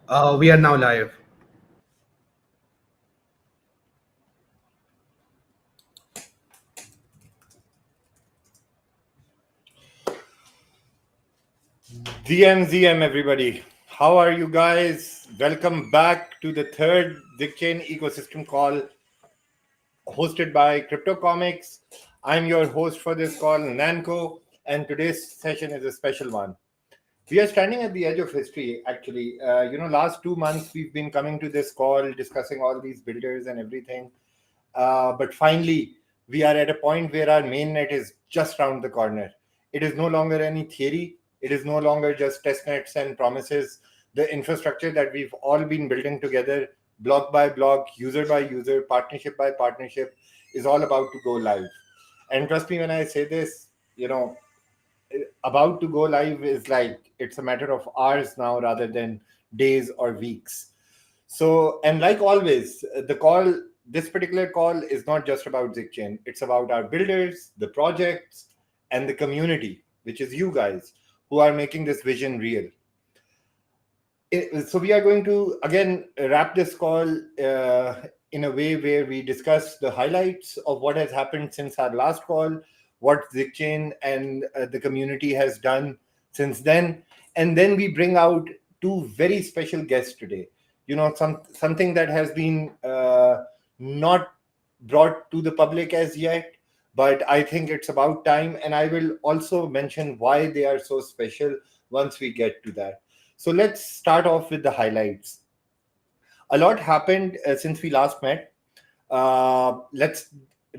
We are now live. ZM everybody. How are you guys? Welcome back to the third Chain ecosystem call hosted by CryptoComics. I'm your host for this call, Nanko, and today's session is a special one. We are standing at the edge of history, actually. Last 2 months we've been coming to this call, discussing all these builders and everything. But finally, we are at a point where our mainnet is just round the corner. It is no longer any theory. It is no longer just testnets and promises. The infrastructure that we've all been building together, block by block, user by user, partnership by partnership, is all about to go live. And trust me when I say this, about to go live is like it's a matter of hours now rather than days or weeks. So, and like always, this particular call is not just about ZigChain. It's about our builders, the projects, and the community, which is you guys who are making this vision real. So we are going to, again, wrap this call in a way where we discuss the highlights of what has happened since our last call, what ZigChain and the community has done since then. And then we bring out two very special guests today. Something that has been not brought to the public as yet, but I think it's about time. And I will also mention why they are so special once we get to that. So let's start off with the highlights. A lot happened since we last met. Let's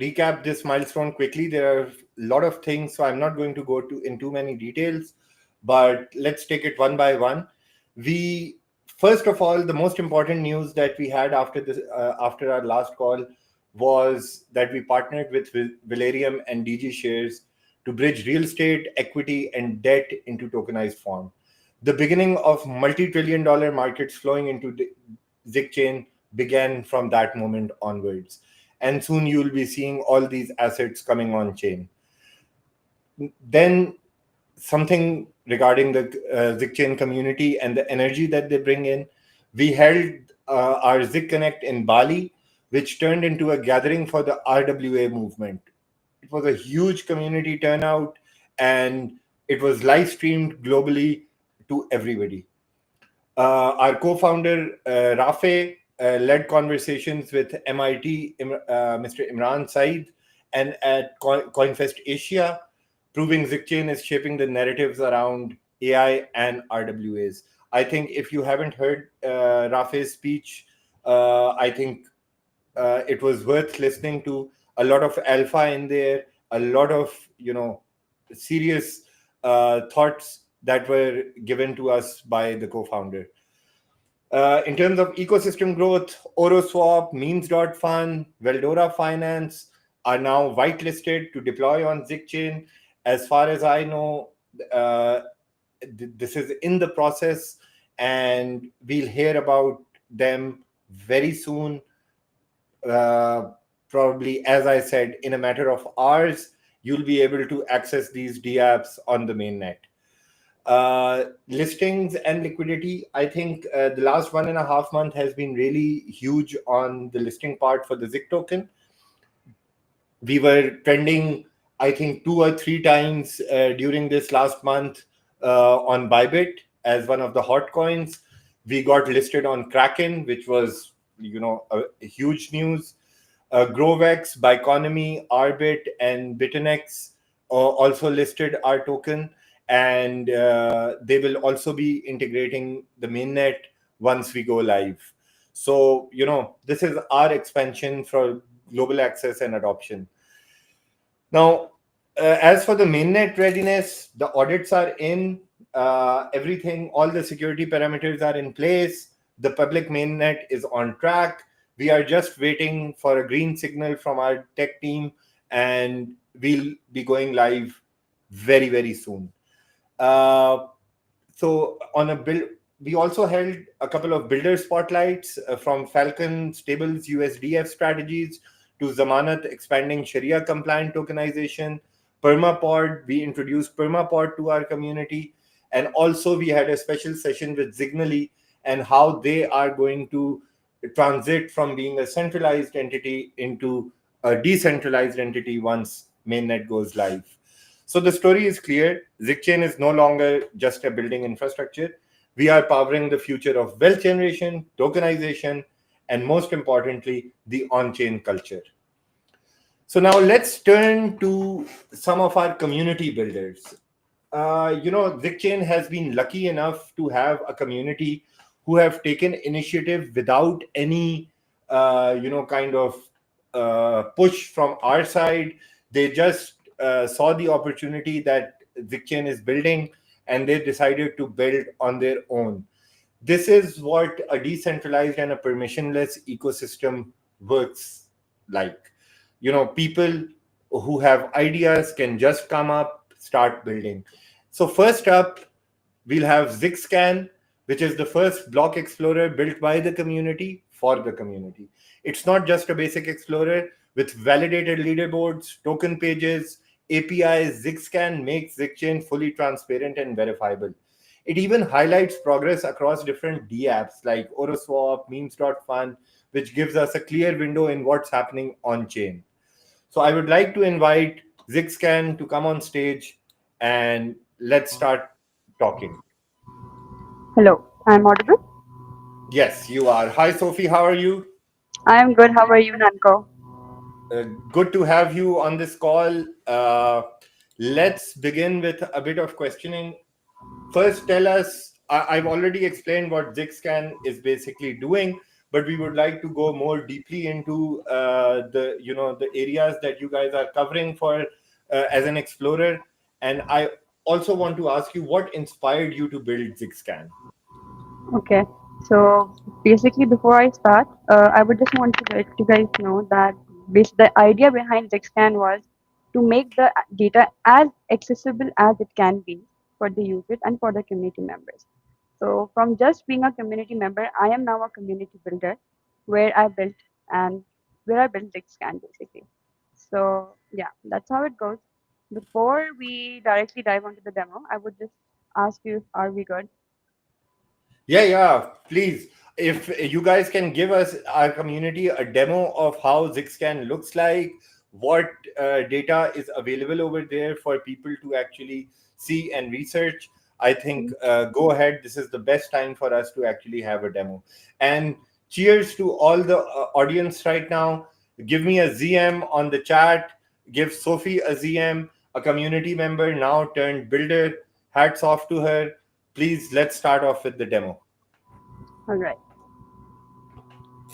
recap this milestone quickly. There are a lot of things, so I'm not going to go in too many details, but let's take it one by one. First of all, the most important news that we had after our last call was that we partnered with Valerium and DG Shares to bridge real estate, equity, and debt into tokenized form. The beginning of multi-trillion-dollar markets flowing into the ZigChain began from that moment onwards. And soon you'll be seeing all these assets coming on chain. Then something regarding the ZigChain community and the energy that they bring in. We held our Zig Connect in Bali, which turned into a gathering for the RWA movement. It was a huge community turnout, and it was live streamed globally to everybody. Our co-founder, Rafe, led conversations with MIT, Mr. Imran Saeed, and at CoinFest Asia, proving ZigChain is shaping the narratives around AI and RWAs. I think if you haven't heard Rafe's speech, I think it was worth listening to. A lot of alpha in there, a lot of serious thoughts that were given to us by the co-founder. In terms of ecosystem growth, OroSwap, Memes.Fun, Veldora Finance are now whitelisted to deploy on ZigChain. As far as I know, this is in the process, and we'll hear about them very soon. Probably, as I said, in a matter of hours, you'll be able to access these DApps on the mainnet. Listings and liquidity, I think the last 1.5 months has been really huge on the listing part for the Zig token. We were trending, I think, 2 or 3 times during this last month on Bybit as one of the hot coins. We got listed on Kraken, which was a huge news. Grovex, Biconomy, Arbit, and Bitfinex also listed our token, and they will also be integrating the mainnet once we go live. So this is our expansion for global access and adoption. Now, as for the mainnet readiness, the audits are in. Everything, all the security parameters are in place. The public mainnet is on track. We are just waiting for a green signal from our tech team, and we'll be going live very, very soon. So on a build, we also held a couple of builder spotlights from Falcon Stables USDF strategies to Zamanat expanding Sharia compliant tokenization. Permapod, we introduced Permapod to our community. And also we had a special session with Zignally and how they are going to transit from being a centralized entity into a decentralized entity once mainnet goes live. So the story is clear. Zigchain is no longer just a building infrastructure. We are powering the future of wealth generation, tokenization, and most importantly, the on chain culture. So now let's turn to some of our community builders. Zigchain has been lucky enough to have a community who have taken initiative without any, kind of push from our side. They just saw the opportunity that Zigchain is building, and they decided to build on their own. This is what a decentralized and a permissionless ecosystem works like. People who have ideas can just come up, start building. So first up, we'll have Zixscan, which is the first block explorer built by the community for the community. It's not just a basic explorer. With validated leaderboards, token pages, APIs, Zixscan makes Zigchain fully transparent and verifiable. It even highlights progress across different D apps like Oroswap, memes.fun, which gives us a clear window in what's happening on chain. So I would like to invite Zixscan to come on stage and let's start talking. Hello, I'm audible. Yes, you are. Hi, Sophie. How are you? I am good. How are you, Nanko? Good to have you on this call. Let's begin with a bit of questioning. First, tell us. I've already explained what Zixscan is basically doing, but we would like to go more deeply into the areas that you guys are covering for as an explorer. And I also want to ask you what inspired you to build Zixscan. Okay. So basically, before I start, I would just want to let you guys know that the idea behind Zixscan was to make the data as accessible as it can be for the users and for the community members. So from just being a community member, I am now a community builder, where I built and where I built Zixscan basically. So yeah, that's how it goes. Before we directly dive onto the demo, I would just ask you, are we good? Yeah, yeah, please. If you guys can give us, our community, a demo of how Zixscan looks like, what data is available over there for people to actually see and research, I think go ahead. This is the best time for us to actually have a demo. And cheers to all the audience right now. Give me a ZM on the chat. Give Sophie a ZM, a community member now turned builder. Hats off to her. Please, let's start off with the demo. All right.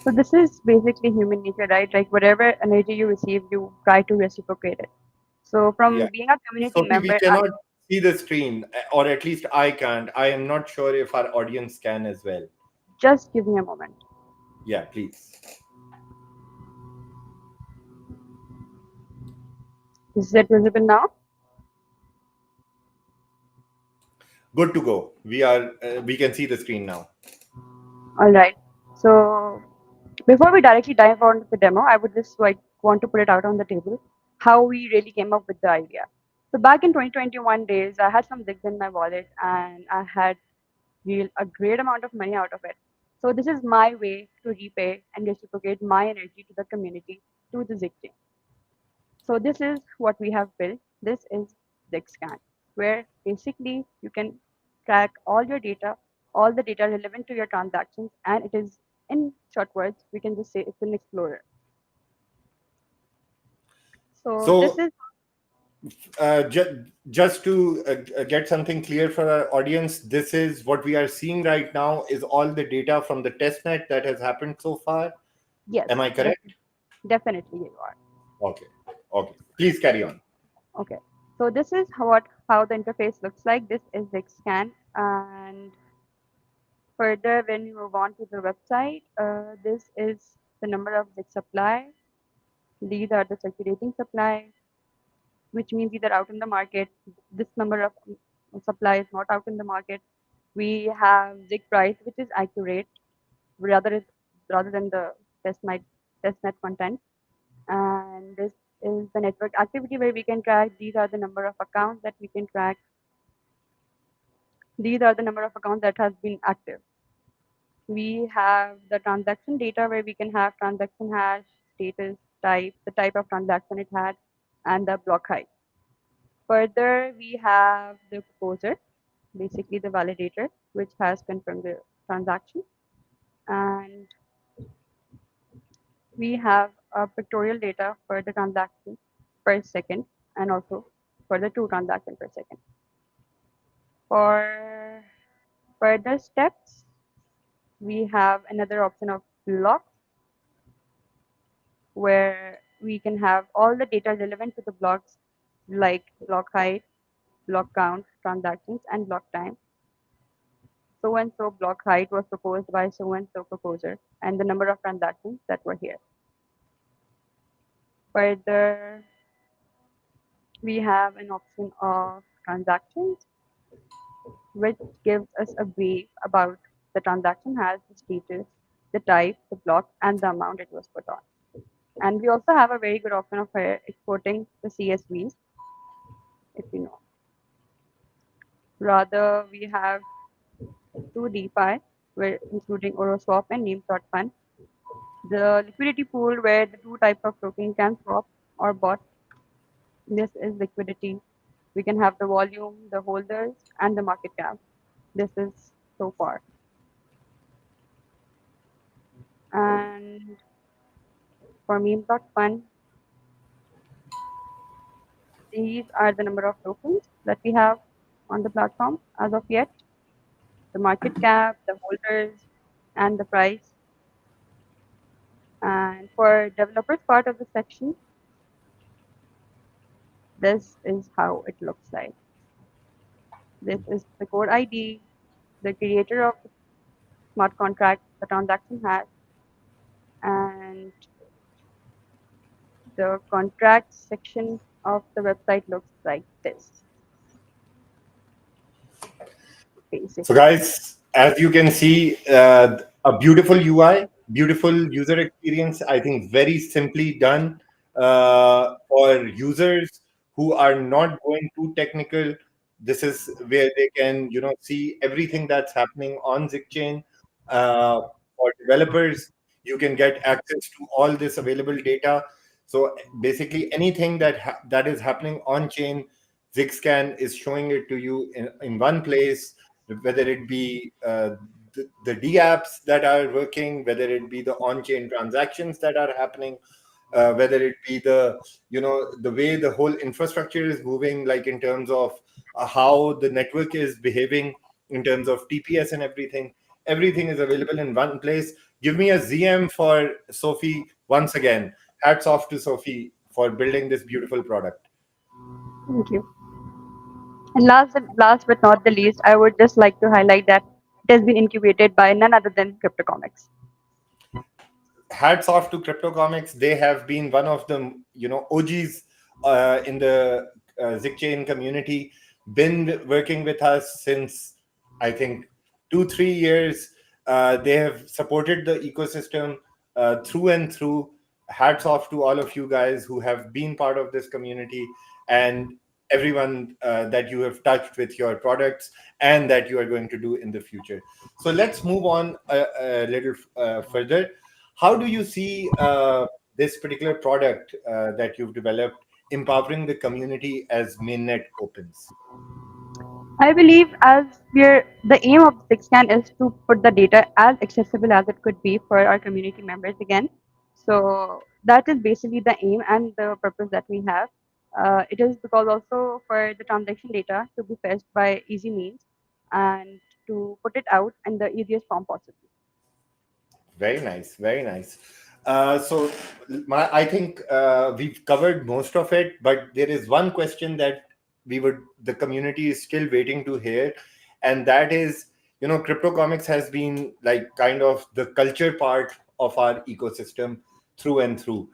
So this is basically human nature, right? Like whatever energy you receive, you try to reciprocate it. So Yeah. from being a community Sophie, we member, I, cannot see the screen, or at least I can't. I am not sure if our audience can as well. just give me a moment. Yeah, please. Is it visible now? Good to go. We can see the screen now. All right. So before we directly dive on the demo, I would just like want to put it out on the table how we really came up with the idea. So back in 2021 days, I had some zigs in my wallet and I had real a great amount of money out of it. So this is my way to repay and reciprocate my energy to the community, to the zig chain. So this is what we have built. This is ZigScan, where basically you can track all the data relevant to your transactions, and it is, in short words, we can just say it's an explorer. So this So, is just to get something clear for our audience, this is what we are seeing right now is all the data from the testnet that has happened so far. Am yes, I correct? definitely you are. Okay. Okay. Please carry on. Okay. So this is how the interface looks like. This is ZigScan, and further when we move on to the website, this is the number of Zig supply. These are the circulating supply, which means either out in the market, this number of supply is not out in the market. We have zig price, which is accurate rather rather than the testnet content. And this is the network activity where we can track. These are the number of accounts that we can track. These are the number of accounts that has been active. We have the transaction data where we can have transaction hash, status, type, the type of transaction it had, and the block height. Further, we have the proposer, basically the validator, which has confirmed the transaction. And we have a pictorial data for the transaction per second and also for the two transactions per second. For further steps, we have another option of blocks where we can have all the data relevant to the blocks like block height, block count, transactions, and block time. So and so block height was proposed by so and so proposer and the number of transactions that were here. Further, we have an option of transactions which gives us a brief about the transaction has the status, the type, the block, and the amount it was put on. And we also have a very good option of exporting the CSVs, if you know. Rather, we have two DeFi, where including Oroswap and Names.fun. The liquidity pool where the two types of token can swap or bought. This is liquidity. We can have the volume, the holders, and the market cap. This is so far. And for Meme.fun, these are the number of tokens that we have on the platform as of yet, the market cap, the holders, and the price. And for developers part of the section, this is how it looks like. This is the core ID, the creator of the smart contract the transaction has, and the contract section of the website looks like this, So, basically. guys, as you can see, a beautiful UI, beautiful user experience. I think very simply done for users who are not going too technical. This is where they can, see everything that's happening on ZigChain. For developers, you can get access to all this available data. So basically, anything that is happening on chain, ZigScan is showing it to you in one place, whether it be the DApps that are working, whether it be the on-chain transactions that are happening, whether it be the way the whole infrastructure is moving, like in terms of how the network is behaving in terms of TPS and everything. Everything is available in one place. Give me a ZM for Sophie once again. Hats off to Sophie for building this beautiful product. Thank you. And last but not the least, I would just like to highlight that it has been incubated by none other than CryptoComics. Hats off to CryptoComics. They have been one of the OGs in the ZigChain community. Been working with us since I think 2-3 years. They have supported the ecosystem through and through. Hats off to all of you guys who have been part of this community and everyone that you have touched with your products and that you are going to do in the future. So let's move on a little further. How do you see this particular product that you've developed empowering the community as mainnet opens? I believe as we're the aim of the scan is to put the data as accessible as it could be for our community members again. So that is basically the aim and the purpose that we have. It is because also for the transaction data to be fetched by easy means and to put it out in the easiest form possible. Very nice, very nice. So, I think we've covered most of it, but there is one question that the community is still waiting to hear, and that is, CryptoComics has been like kind of the culture part of our ecosystem through and through.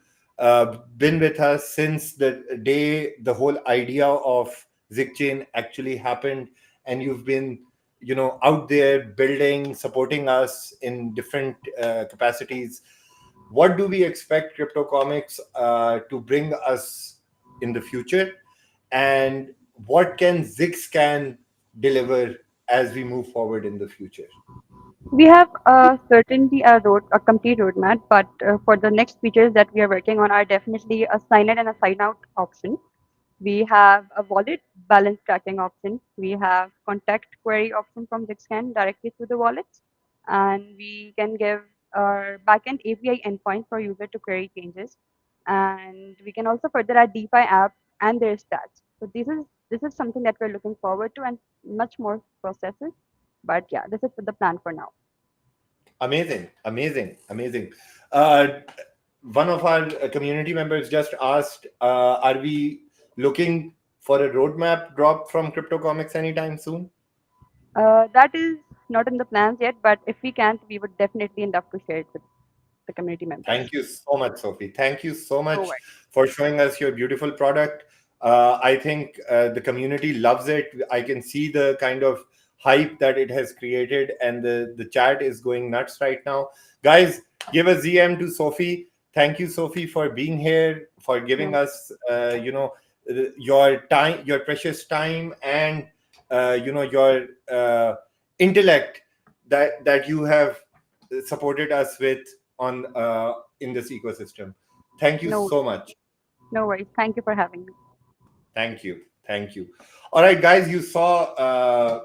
Been with us since the day the whole idea of ZigChain actually happened, and you've been out there building, supporting us in different capacities. What do we expect CryptoComics to bring us in the future, and what can ZigScan deliver as we move forward in the future? We have certainly a complete roadmap, but for the next features that we are working on are definitely a sign in and a sign out option. We have a wallet balance tracking option. We have contact query option from Zixscan directly through the wallets, and we can give our backend API endpoint for user to query changes. And we can also further add DeFi app and their stats. So this is something that we're looking forward to and much more processes. But yeah, this is the plan for now. Amazing, amazing, amazing. Uh, One of our community members just asked, are we looking for a roadmap drop from CryptoComics anytime soon? That is not in the plans yet, but if we can't, we would definitely love to share it with the community members. Thank you so much, Sophie. Thank you so No much worries. for showing us your beautiful product. I think the community loves it. I can see the kind of hype that it has created, and the chat is going nuts right now. Guys, give a ZM to Sophie. Thank you, Sophie, for being here, for giving No, us, your time, your precious time, and your intellect that you have supported us with on in this ecosystem. Thank you no, so much. no worries. Thank you for having me. Thank you. Thank you. All right, guys, you saw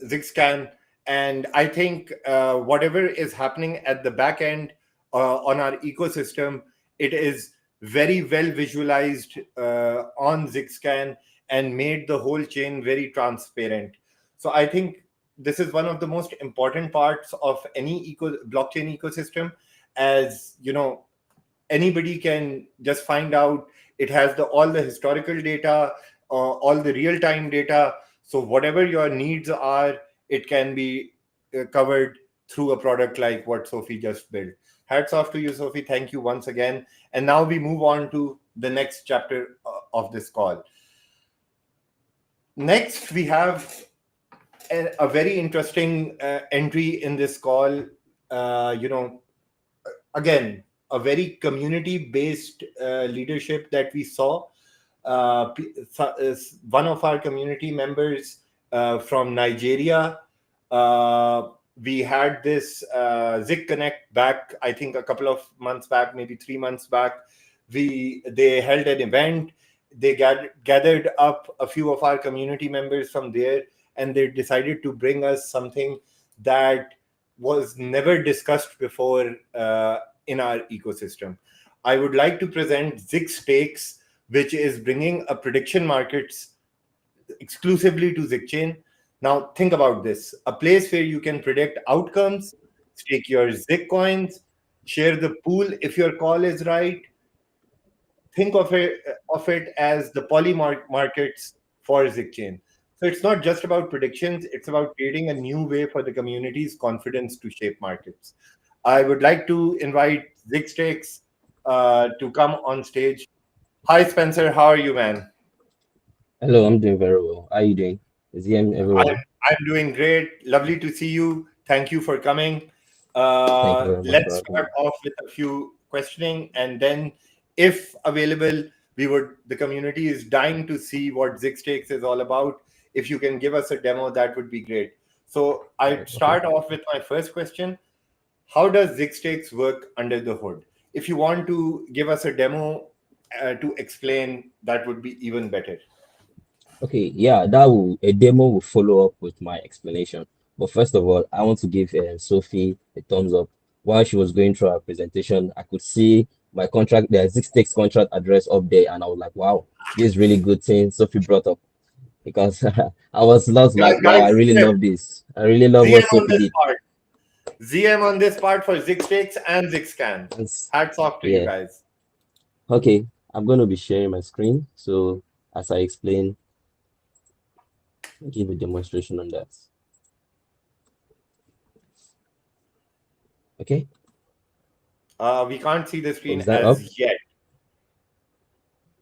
Zixscan, and I think whatever is happening at the back end on our ecosystem, it is very well visualized on Zixscan and made the whole chain very transparent. So I think this is one of the most important parts of any blockchain ecosystem. As you know, anybody can just find out. It has all the historical data, all the real time data. So whatever your needs are, it can be covered through a product like what Sophie just built. Hats off to you, Sophie. Thank you once again. And now we move on to the next chapter of this call. Next we have a very interesting entry in this call. Again, a very community based leadership that we saw. One of our community members from Nigeria. Uh, we had this Zik Connect back, I think, a couple of months back, maybe 3 months back. They held an event. They gathered up a few of our community members from there, and they decided to bring us something that was never discussed before in our ecosystem. I would like to present Zik Stakes, which is bringing a prediction markets exclusively to Zikchain. Now, think about this: a place where you can predict outcomes, stake your Zik coins, share the pool if your call is right. Think of it as the markets for Zikchain. So it's not just about predictions; it's about creating a new way for the community's confidence to shape markets. I would like to invite Zik Stakes to come on stage. Hi, Spencer. How are you, man? Hello, I'm doing very well. How are you doing? Is he I'm, everyone? I'm doing great. Lovely to see you. Thank you for coming. Thank you very much for Let's having start me. off with a few questioning, and then, if available, the community is dying to see what Zixtakes is all about. If you can give us a demo, that would be great. So I'd Okay. start off with my first question. How does Zixtakes work under the hood? If you want to give us a demo to explain, that would be even better. Okay, yeah, that will a demo will follow up with my explanation. But first of all, I want to give Sophie a thumbs up. While she was going through her presentation, I could see my contract, the six takes contract address up there, and I was like, wow, this is really good thing Sophie brought up because I was lost like, wow, I Guys, really love this. I really love what ZM on Sophie this did. part. ZM on this part for Zixtakes and Zixscan. That's, Hats off to you yeah. guys. Okay, I'm going to be sharing my screen. So as I explain, I'll give a demonstration on that. Okay, We can't see the oh, screen is that up? as yet.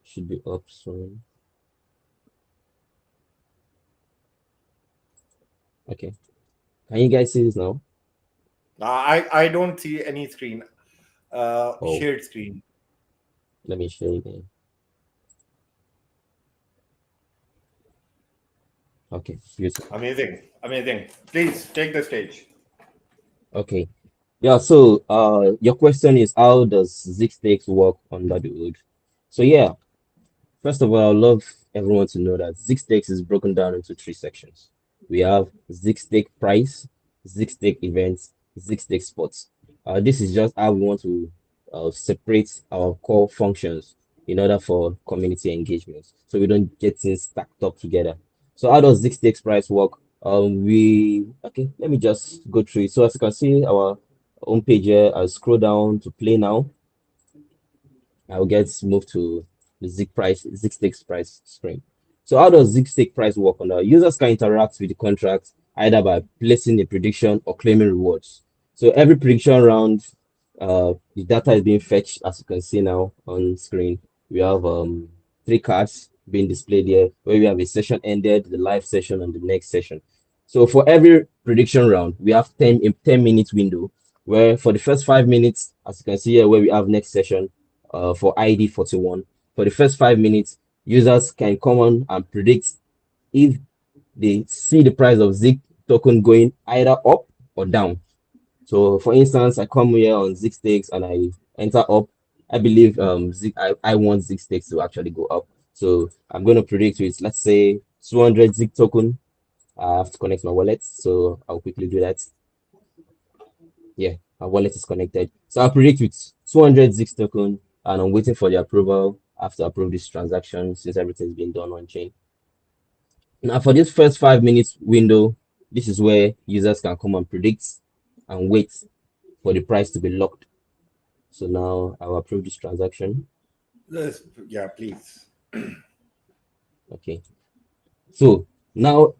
Should be up soon. Okay, can you guys see this now? I don't see any screen, Oh, shared screen. let me share again. Okay, beautiful. Amazing, amazing. Please take the stage. Okay. Yeah, so your question is how does zig stakes work under the hood? So yeah, first of all, I'd love everyone to know that zig stakes is broken down into three sections. We have zig stake price, zig stake events, zig stake sports. This is just how we want to separate our core functions in order for community engagement, so we don't get things stacked up together. So how does zig stakes price work? We okay. Let me just go through it. So as you can see, our homepage here. I'll scroll down to play now. I'll get moved to the Zig stakes price screen. So how does Zig stake price work on that? Users can interact with the contract either by placing a prediction or claiming rewards. So every prediction round, the data is being fetched as you can see now on screen. We have three cards being displayed here where we have a session ended, the live session, and the next session. So for every prediction round, we have 10 minute window where for the first 5 minutes, as you can see here, where we have next session, for ID 41. For the first 5 minutes, users can come on and predict if they see the price of Zig token going either up or down. So, for instance, I come here on Zig stakes and I enter up. I believe I want Zig stakes to actually go up. So, I'm going to predict with, let's say, 200 Zig token. I have to connect my wallet. So, I'll quickly do that. Yeah, my wallet is connected. So I'll predict with 200 Zix token and I'm waiting for the approval. I have to approve this transaction since everything's been done on chain. Now for this first 5 minutes window, this is where users can come and predict and wait for the price to be locked. So now I'll approve this transaction. Yeah, please. Okay. So now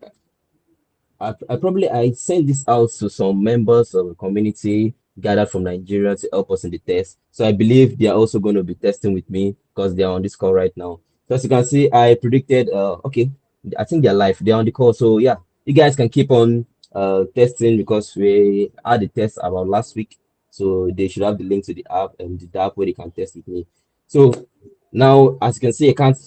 I sent this out to some members of the community gathered from Nigeria to help us in the test. So I believe they are also going to be testing with me because they are on this call right now. So as you can see, I predicted okay, I think they're live, they're on the call. So yeah, you guys can keep on testing because we had the test about last week. So they should have the link to the app and the app where they can test with me. So now as you can see, I can't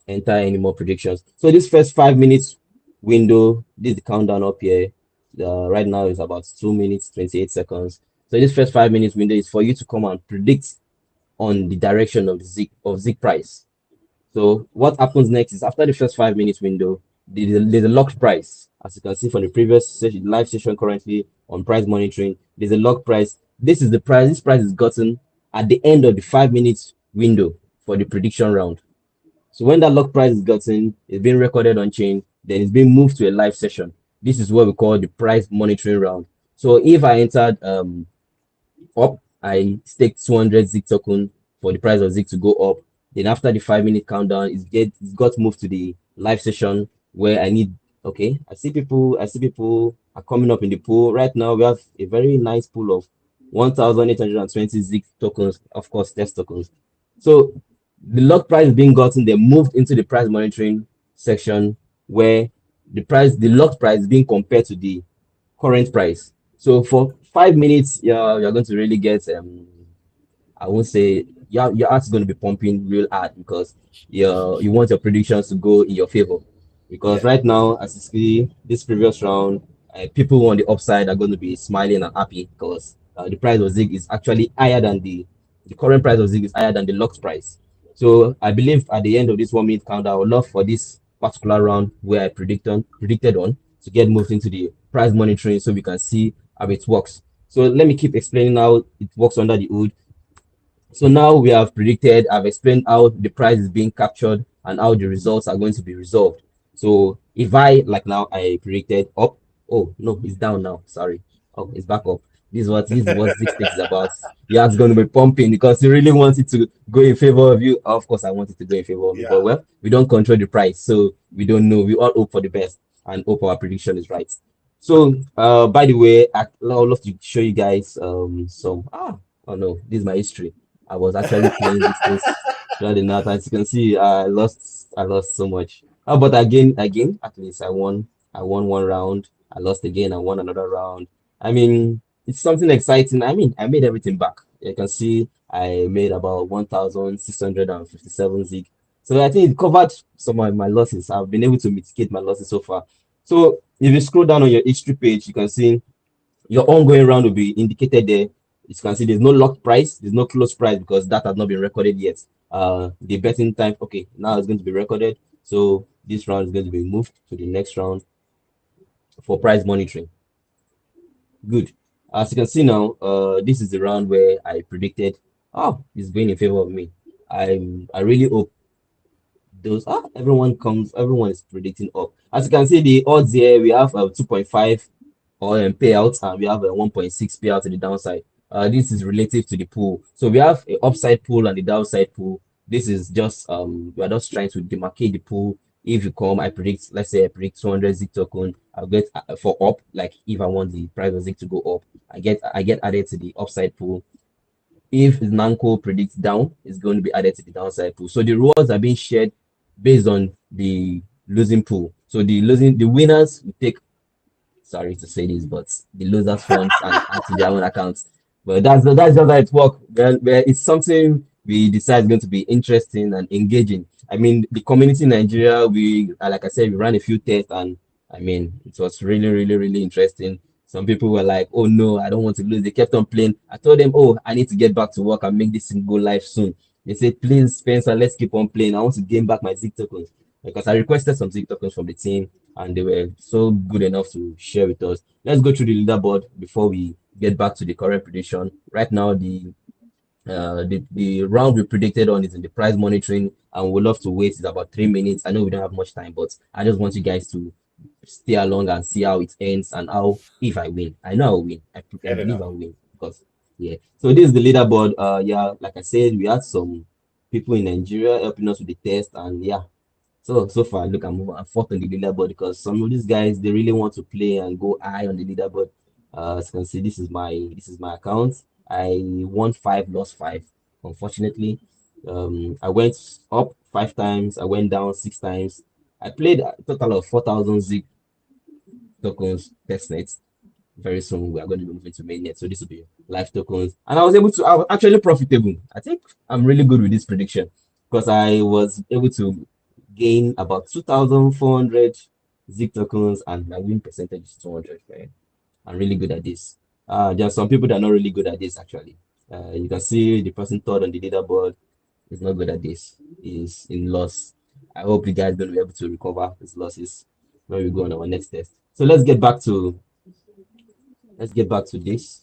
enter any more predictions. So this first 5 minutes window, this is the countdown up here. Right now is about 2 minutes, 28 seconds. So this first 5 minutes window is for you to come and predict on the direction of the Zig price. So what happens next is after the first 5 minutes window, there's a locked price. As you can see from the previous session, live session currently on price monitoring, there's a locked price. This is the price. This price is gotten at the end of the 5 minutes window for the prediction round. So when that lock price is gotten, it's being recorded on chain, then it's being moved to a live session. This is what we call the price monitoring round. So if I entered up, I staked 200 Zig token for the price of Zig to go up. Then after the 5 minute countdown, it's got moved to the live session where I need. Okay, I see people are coming up in the pool right now. We have a very nice pool of 1,820 Zig tokens, of course, test tokens. So the lock price being gotten, they moved into the price monitoring section where the locked price is being compared to the current price. So for 5 minutes, you're going to really get I won't say your heart's going to be pumping real hard because you want your predictions to go in your favor. Because Yeah. right now, as you see, this previous round, people on the upside are going to be smiling and happy because the price of Zig is actually higher than the current price of Zig is higher than the locked price. So I believe at the end of this 1 minute countdown, I would love for this particular round where I predicted on to get moved into the price monitoring so we can see how it works. So let me keep explaining how it works under the hood. So now we have predicted, I've explained how the price is being captured and how the results are going to be resolved. So if I, like now, I predicted up, oh no, it's down now. Sorry. Oh, it's back up. This is what Zix is about. Your heart's going to be pumping because you really want it to go in favor of you. Of course, I want it to go in favor of me, but Yeah. well, we don't control the price, so we don't know. We all hope for the best and hope our prediction is right. So, by the way, I'd love to show you guys some. Oh no, this is my history. I was actually playing these things throughout the night. As you can see, I lost so much. Oh, but again, at least I won. I won one round. I lost again. I won another round. I mean, it's something exciting. I mean, I made everything back. You can see I made about 1,657 Zig. So I think it covered some of my losses. I've been able to mitigate my losses so far. So if you scroll down on your history page, you can see your ongoing round will be indicated there. You can see there's no locked price, there's no close price because that has not been recorded yet. The betting time, okay, now it's going to be recorded. So this round is going to be moved to the next round for price monitoring. Good. As you can see now, this is the round where I predicted, oh, it's going in favor of me. I really hope those everyone is predicting up. As you can see, the odds here we have 2.5 or payouts, and we have a 1.6 payout to the downside. This is relative to the pool. So we have a upside pool and the downside pool. This is just we are just trying to demarcate the pool. If you come, I predict, let's say I predict 200 Zik token, I'll get for up, like if I want the price of Zik to go up, I get added to the upside pool. If Nanko predicts down, it's going to be added to the downside pool. So the rewards are being shared based on the losing pool. So the winners will take, sorry to say this, but the losers funds and add to their own accounts. But that's just how it works. Well, it's something we decide is going to be interesting and engaging. I mean, the community in Nigeria, we like I said, we ran a few tests, and I mean, it was really, really, really interesting. Some people were like, "Oh no, I don't want to lose." They kept on playing. I told them, "Oh, I need to get back to work and make this thing go live soon." They said, "Please, Spencer, let's keep on playing. I want to gain back my Zik tokens because I requested some Zik tokens from the team, and they were so good enough to share with us." Let's go through the leaderboard before we get back to the current prediction. Right now, the round we predicted on is in the price monitoring, and we'll love to wait. It's about 3 minutes. I know we don't have much time, but I just want you guys to stay along and see how it ends and how if I win. I know I'll win. I Fair believe enough. I'll win because yeah. So this is the leaderboard. Yeah, like I said, we had some people in Nigeria helping us with the test, and yeah, so far, look, I'm fourth on the leaderboard because some of these guys they really want to play and go high on the leaderboard. As you can see, this is my account. I won five, lost five. Unfortunately, I went up 5 times. I went down 6 times. I played a total of 4,000 Zik tokens testnets. Very soon we are going to be moving to mainnet, so this will be live tokens. And I was actually profitable. I think I'm really good with this prediction because I was able to gain about 2,400 Zik tokens, and my win percentage is 200. Right? I'm really good at this. There are some people that are not really good at this actually. You can see the person third on the leaderboard is not good at this. Is in loss. I hope you guys going to be able to recover his losses when we go on our next test. So let's get back to this.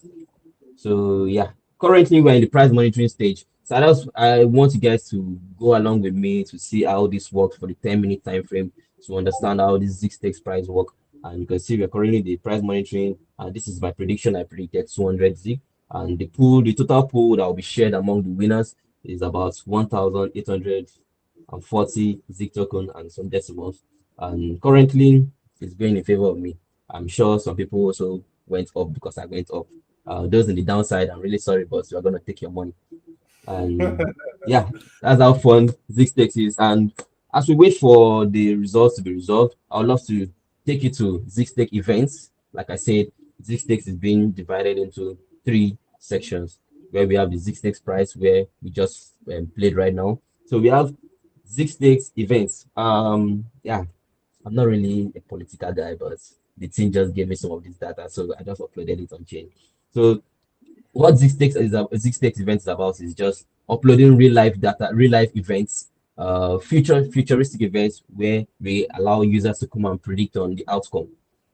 So yeah, currently we're in the price monitoring stage. So I want you guys to go along with me to see how this works for the 10-minute time frame to understand how this Zix takes price work. And you can see we're currently in the price monitoring. And this is my prediction. I predicted 200 Zig. And the total pool that will be shared among the winners is about 1,840 Zig token and some decimals. And currently it's going in favor of me. I'm sure some people also went up because I went up. Those in the downside, I'm really sorry, but you're gonna take your money. And yeah, that's how fun Zixtex is. And as we wait for the results to be resolved, I would love to take you to Zixtex events. Like I said, Zixtex is being divided into three sections where we have the Zixtex price where we just played right now. So we have Zixtex events. Yeah, I'm not really a political guy, but the team just gave me some of this data, so I just uploaded it on chain. So what Zixtex event is about is just uploading real life data, real life events, futuristic events where we allow users to come and predict on the outcome.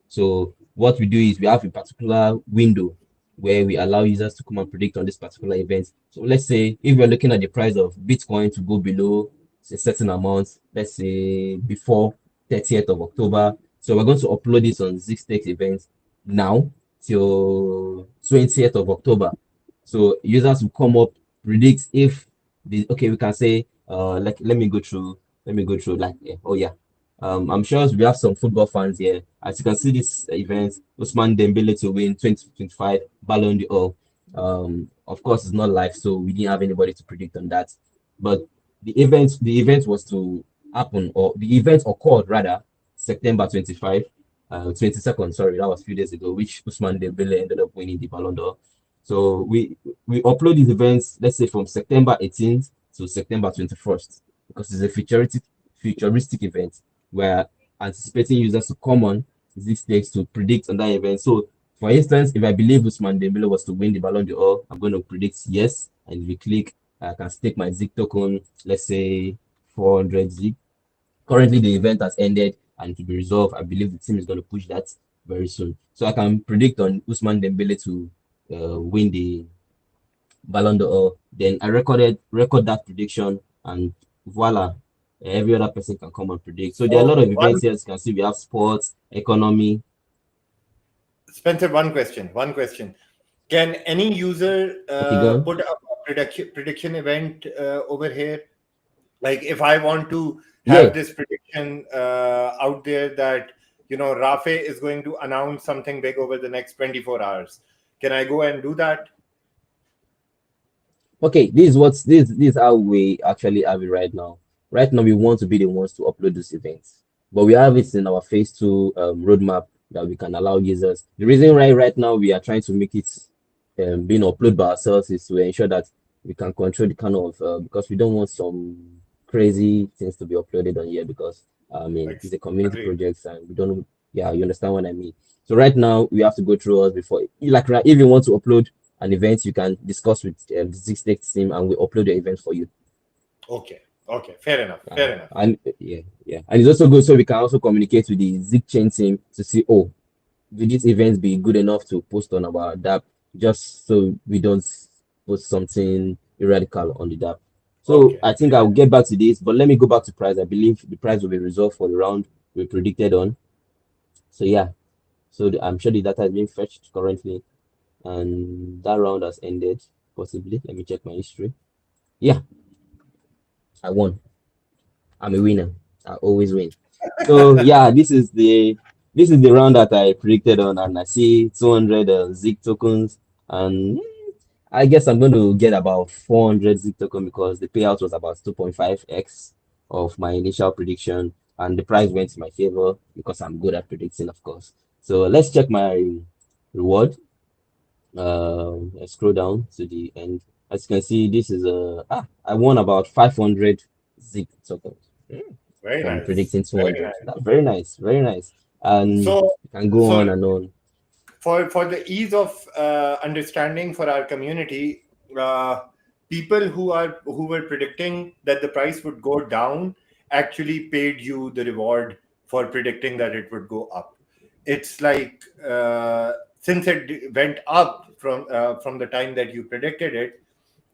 So what we do is we have a particular window where we allow users to come and predict on this particular event. So let's say if we're looking at the price of Bitcoin to go below a certain amount, let's say before 30th of October. So we're going to upload this on Zixtex events now till 20th of October. So users will come up, predict if the okay, we can say like let me go through like oh yeah. I'm sure we have some football fans here. As you can see this event, Usman Dembele to win 2025 Ballon d'Or. Of course it's not live, so we didn't have anybody to predict on that. But the event was to happen, or the event occurred rather September 25, 22nd, sorry, that was a few days ago, which Usman Dembele ended up winning the Ballon d'Or. So we upload these events, let's say from September 18th to September 21st, because it's a futuristic event. We're anticipating users to come on Zix takes to predict on that event. So, for instance, if I believe Usman Dembele was to win the Ballon d'Or, I'm going to predict yes. And if you click, I can stake my Zig token, let's say 400 Zig. Currently, the event has ended and to be resolved. I believe the team is going to push that very soon. So I can predict on Usman Dembele to win the Ballon d'Or. Then I record that prediction, and voila, every other person can come and predict. So there are a lot So of one events here. As you can see, we have sports, economy, Spencer, one question. Can any user okay, gun. put up a prediction event over here? Like if I want to Yeah, have this prediction out there that Rafe is going to announce something big over the next 24 hours, can I go and do that? okay, this is how we actually have it right now. Right now, we want to be the ones to upload these events, but we have it in our phase two roadmap that we can allow users. The reason why right now we are trying to make it being uploaded by ourselves is to ensure that we can control the kind of because we don't want some crazy things to be uploaded on here because I mean Like, it's a community agreed. project and we don't. Yeah, you understand what I mean. So right now we have to go through us before like right, if you want to upload an event, you can discuss with the Six team, and we upload the event for you. Okay. Okay. Fair enough. Fair enough. And yeah, and it's also good so we can also communicate with the Zig chain team to see, oh, will this event be good enough to post on our DApp, just so we don't post something radical on the DApp. So Okay. I think I'll get back to this, but let me go back to price. I believe the price will be resolved for the round we predicted on. So yeah, so I'm sure the data is being fetched currently, and that round has ended. Possibly, let me check my history. Yeah, I won. I'm a winner. I always win. So yeah, this is the round that I predicted on, and I see 200 Zig tokens, and I guess I'm going to get about 400 Zig token because the payout was about 2.5x of my initial prediction, and the price went in my favor because I'm good at predicting, of course. So let's check my reward. Let's scroll down to the end. As you can see, this is I won about 500 Zig tokens Very from nice. predicting Very 200. nice. That's very nice, very nice. And So, you can go so on and on. for the ease of understanding for our community, uh, people who were predicting that the price would go down actually paid you the reward for predicting that it would go up. It's like since it went up from the time that you predicted it,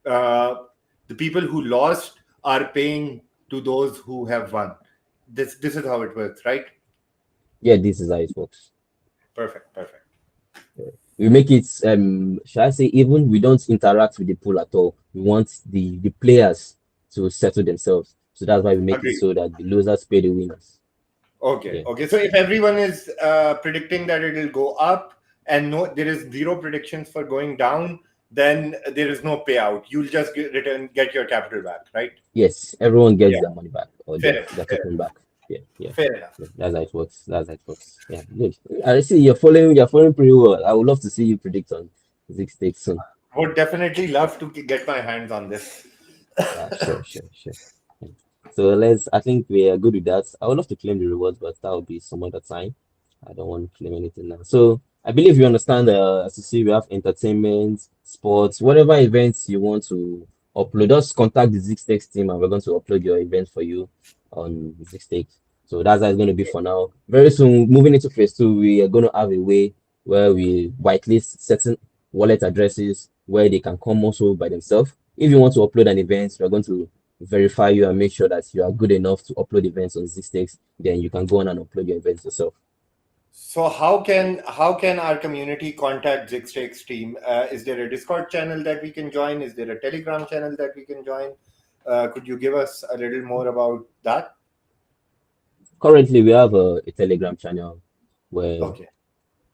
uh, the people who lost are paying to those who have won. This is how it works, right? Yeah, this is how it works. Perfect, perfect. We make it shall I say, even we don't interact with the pool at all. We want the players to settle themselves. So that's why we make it Agreed. so that the losers pay the winners. Okay, Yeah. okay. So if everyone is predicting that it will go up and no, there is zero predictions for going down, then there is no payout. You'll just get your capital back, right? Yes, everyone gets Yeah, their money back or fair enough. their Fair token enough. back. Yeah, yeah. Fair enough. Yeah, that's how it works. That's how it works. Yeah, good. I see you're following pretty well. I would love to see you predict on Zig Stakes soon. Would definitely love to get my hands on this. Yeah, sure, sure, sure. Yeah. So I think we are good with that. I would love to claim the rewards, but that will be some other time. I don't want to claim anything now. So I believe you understand, as you see, we have entertainment, sports, whatever events you want to upload, just contact the Zixtex team and we're going to upload your event for you on Zixtex. So that's how it's going to be for now. Very soon, moving into phase two, we are going to have a way where we whitelist certain wallet addresses where they can come also by themselves. If you want to upload an event, we're going to verify you and make sure that you are good enough to upload events on Zixtex. Then you can go on and upload your events yourself. So how can our community contact Zigstake's team? Is there a Discord channel that we can join? Is there a Telegram channel that we can join? Could you give us a little more about that? Currently, we have a Telegram channel where Okay,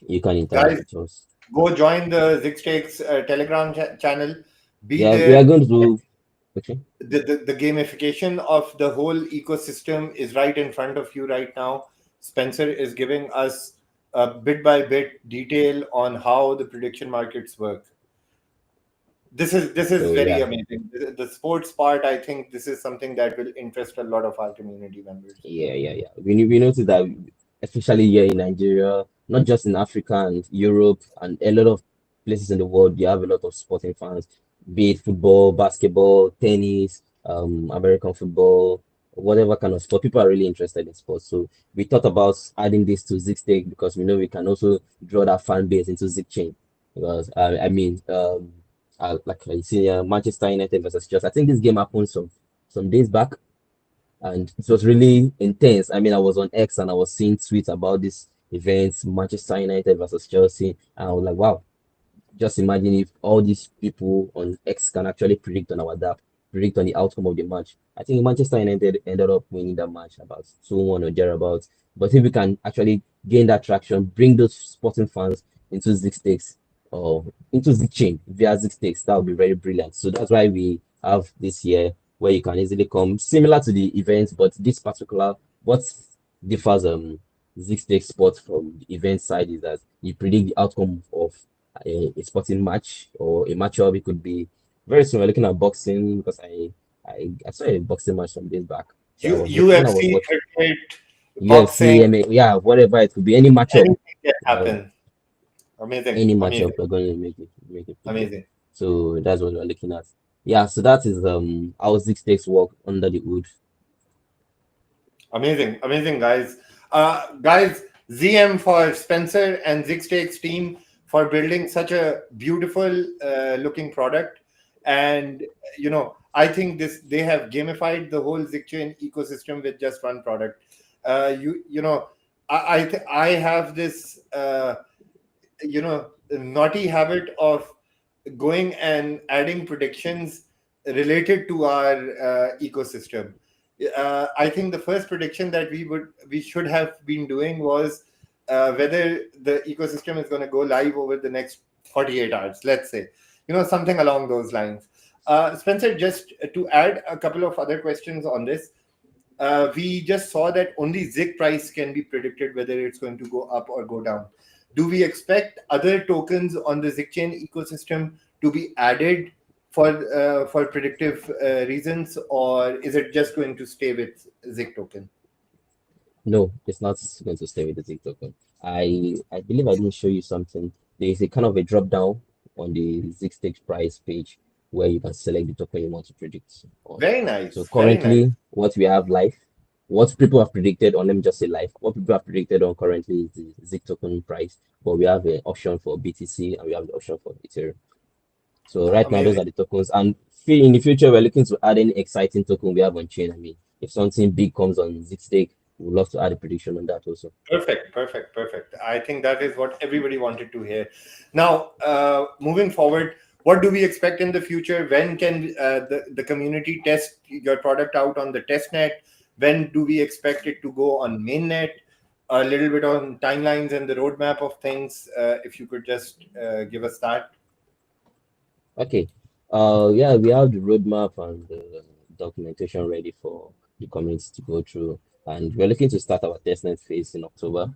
you can interact guys, with us. go join the Zigstake's Telegram channel. Be Yeah, we are there. going to. Okay. The gamification of the whole ecosystem is right in front of you right now. Spencer is giving us a bit by bit detail on how the prediction markets work. This is So very yeah, amazing. The sports part, I think this is something that will interest a lot of our community members. yeah. We noticed that especially here in Nigeria, not just in Africa and Europe and a lot of places in the world. You have a lot of sporting fans, be it football, basketball, tennis, American football, whatever kind of sport. People are really interested in sports. So we thought about adding this to Zigstake because we know we can also draw that fan base into Zigchain. Because like I see Manchester United versus Chelsea. I think this game happened some days back, and it was really intense. I mean, I was on X and I was seeing tweets about this event, Manchester United versus Chelsea, and I was like, wow, just imagine if all these people on X can actually predict on our DApp, predict on the outcome of the match. I think Manchester United ended up winning that match about 2-1 or thereabouts. But if we can actually gain that traction, bring those sporting fans into Zig Stakes or into Zig Chain via Zig Stakes, that would be very brilliant. So that's why we have this year where you can easily come similar to the events, but this particular what differs Zig Stakes sport from the event side is that you predict the outcome of a sporting match or a matchup. It could be very soon. We're looking at boxing because I saw a boxing match some days back. So when I was UFC, watching cricket, UFC, boxing, yeah, whatever it could be, any matchup, anything can uh, happen. Amazing, any matchup, amazing, we're going to make it predict. amazing, So that's what we're looking at. Yeah, so that is how Zig Stakes work under the hood. amazing, amazing, guys. Guys, ZM for Spencer and Zigstake's team for building such a beautiful looking product. And I think they have gamified the whole Zigchain ecosystem with just one product. I have this naughty habit of going and adding predictions related to our ecosystem. I think the first prediction that we should have been doing was whether the ecosystem is going to go live over the next 48 hours, let's say, something along those lines. Spencer, just to add a couple of other questions on this, we just saw that only Zig price can be predicted whether it's going to go up or go down. Do we expect other tokens on the Zigchain ecosystem to be added for predictive reasons, or is it just going to stay with Zig token? No, it's not going to stay with the Zig token. I believe I didn't show you something. There is a kind of a drop down on the Zig Stakes price page where you can select the token you want to predict on. Very So nice, very nice. currently, what we have live, what people have predicted on, let me just say live, what people have predicted on currently is the Zig token price, but we have an option for BTC and we have the option for Ethereum. So right now, those Amazing. are the tokens. And in the future, we're looking to add any exciting token we have on chain. I mean, if something big comes on Zigstake, we'd love to add a prediction on that also. Perfect, perfect, perfect. I think that is what everybody wanted to hear. Now, moving forward, what do we expect in the future? When can the community test your product out on the test net? When do we expect it to go on mainnet? A little bit on timelines and the roadmap of things. If you could just give us that. Okay. Yeah, we have the roadmap and the documentation ready for the community to go through. And we're looking to start our testnet phase in October,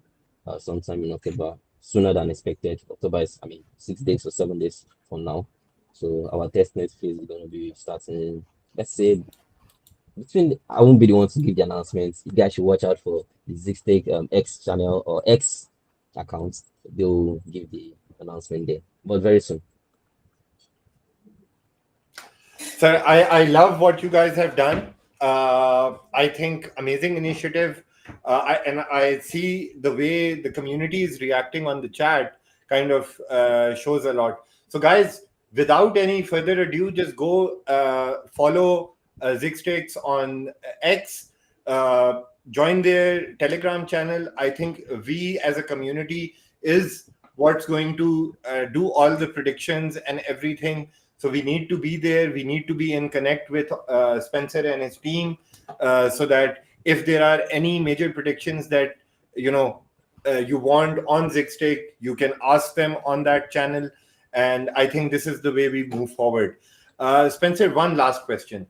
sometime in October, sooner than expected. October is, I mean, 6 days or 7 days from now. So our testnet phase is going to be starting, let's say, between I won't be the one to give the announcements. You guys should watch out for the Zigstake X channel or X account. They'll give the announcement there, but very soon. So I love what you guys have done. I think amazing initiative. And I see the way the community is reacting on the chat kind of shows a lot. So guys, without any further ado, just go follow Zigstix on X. Join their Telegram channel. I think we as a community is what's going to do all the predictions and everything. So we need to be there. We need to be in connect with Spencer and his team, so that if there are any major predictions that you want on Zigstake, you can ask them on that channel. And I think this is the way we move forward. Spencer, one last question.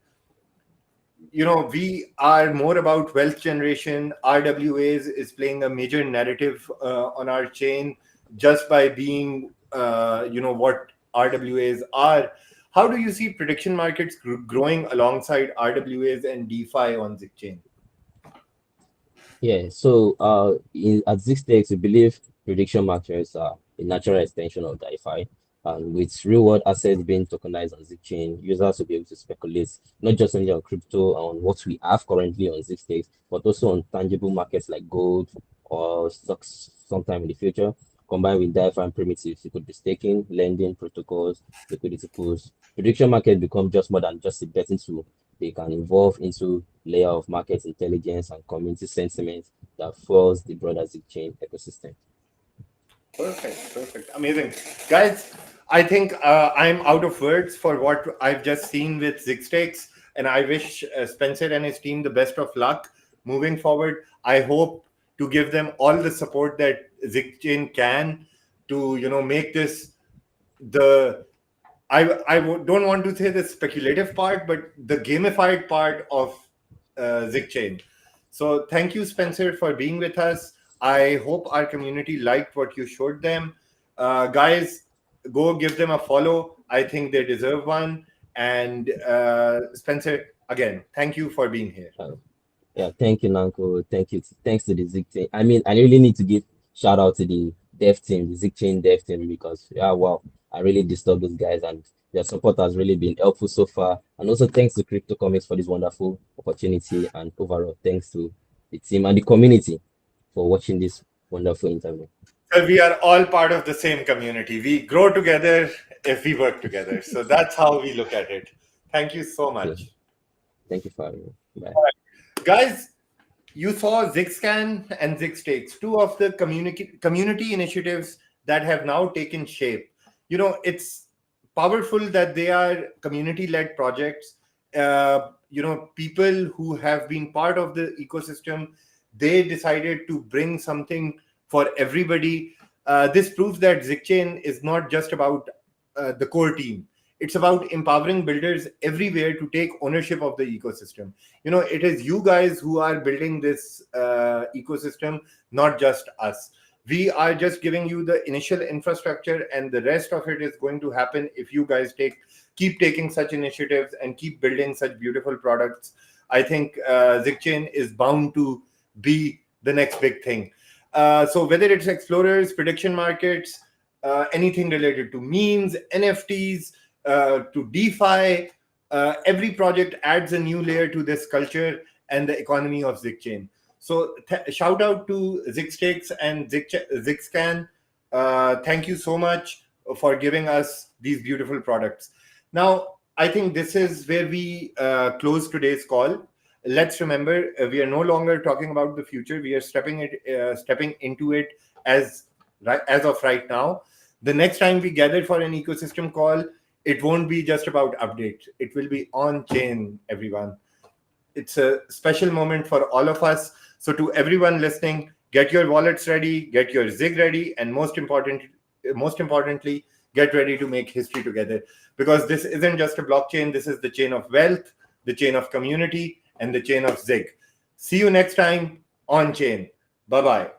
We are more about wealth generation. RWAs is playing a major narrative on our chain just by being, what RWAs are. How do you see prediction markets growing alongside RWAs and DeFi on Zigchain? Yeah, so at Zixtex, we believe prediction markets are a natural extension of DeFi. And with real world assets being tokenized on Zixchain, users will be able to speculate not just only on crypto, on what we have currently on Zixtex, but also on tangible markets like gold or stocks sometime in the future. Combined with DeFi and primitives, it could be staking, lending protocols, liquidity pools. Prediction market become just more than just a betting tool. They can evolve into layer of market intelligence and community sentiment that fuels the broader Zcain ecosystem. Perfect, perfect, amazing, guys. I think I'm out of words for what I've just seen with Zixtex, and I wish Spencer and his team the best of luck moving forward. I hope to give them all the support that Zixchain can to make this the don't want to say the speculative part, but the gamified part of Zigchain. So thank you, Spencer, for being with us. I hope our community liked what you showed them. Guys, go give them a follow. I think they deserve one. And Spencer, again, thank you for being here. Uh, yeah, thank you, Nanko. Thank you. Thanks to the Zcain. I mean, I really need to give shout out to the dev team, the Zcain dev team, because yeah, wow, I really disturbed those guys and their support has really been helpful so far. And also thanks to CryptoComics for this wonderful opportunity and overall thanks to the team and the community for watching this wonderful interview. So we are all part of the same community. We grow together if we work together. So that's how we look at it. Thank you so Okay. much. Thank you for having me. Bye. Guys, you saw ZigScan and ZigStakes, two of the community initiatives that have now taken shape. It's powerful that they are community-led projects. People who have been part of the ecosystem, they decided to bring something for everybody. This proves that ZigChain is not just about the core team. It's about empowering builders everywhere to take ownership of the ecosystem. It is you guys who are building this ecosystem, not just us. We are just giving you the initial infrastructure, and the rest of it is going to happen if you guys keep taking such initiatives and keep building such beautiful products. I think Zigchain is bound to be the next big thing. So whether it's explorers, prediction markets, anything related to memes, NFTs, to DeFi, every project adds a new layer to this culture and the economy of Zigchain. So shout out to Zigsteaks and Zigscan. Thank you so much for giving us these beautiful products. Now, I think this is where we close today's call. Let's remember, we are no longer talking about the future. We are stepping into it as of right now. The next time we gather for an ecosystem call, it won't be just about updates. It will be on chain, everyone. It's a special moment for all of us. So to everyone listening, get your wallets ready, get your Zig ready, and most importantly, get ready to make history together. Because this isn't just a blockchain. This is the chain of wealth, the chain of community, and the chain of Zig. See you next time on chain. Bye-bye.